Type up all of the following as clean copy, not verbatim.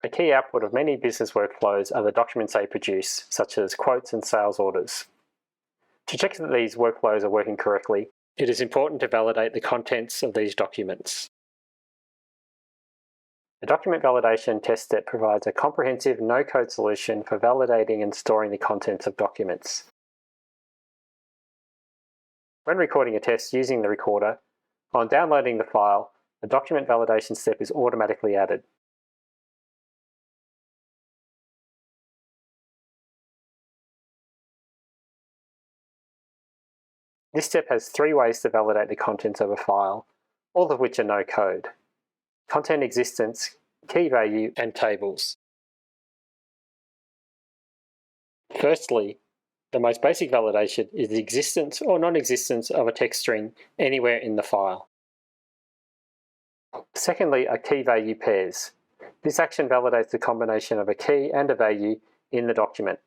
A key output of many business workflows are the documents they produce, such as quotes and sales orders. To check that these workflows are working correctly, it is important to validate the contents of these documents. The document validation test step provides a comprehensive no-code solution for validating and storing the contents of documents. When recording a test using the recorder, on downloading the file, the document validation step is automatically added. This step has 3 ways to validate the contents of a file, all of which are no code: content existence, key value, and tables. Firstly, the most basic validation is the existence or non-existence of a text string anywhere in the file. Secondly are key value pairs. This action validates the combination of a key and a value in the document,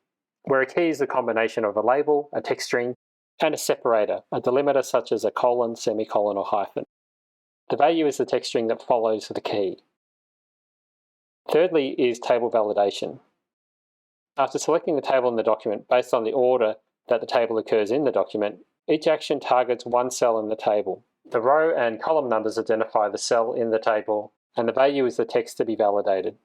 where a key is the combination of a label, a text string, and a separator, a delimiter such as a colon, semicolon, or hyphen. The value is the text string that follows the key. Thirdly is table validation. After selecting the table in the document based on the order that the table occurs in the document, each action targets one cell in the table. The row and column numbers identify the cell in the table, and the value is the text to be validated.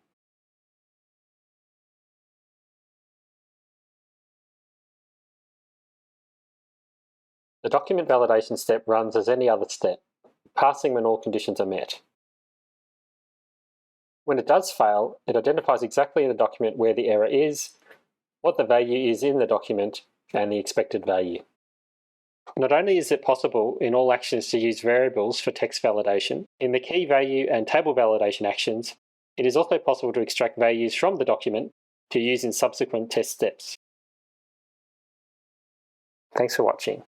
The document validation step runs as any other step, passing when all conditions are met. When it does fail, it identifies exactly in the document where the error is, what the value is in the document, and the expected value. Not only is it possible in all actions to use variables for text validation, in the key value and table validation actions, it is also possible to extract values from the document to use in subsequent test steps. Thanks for watching.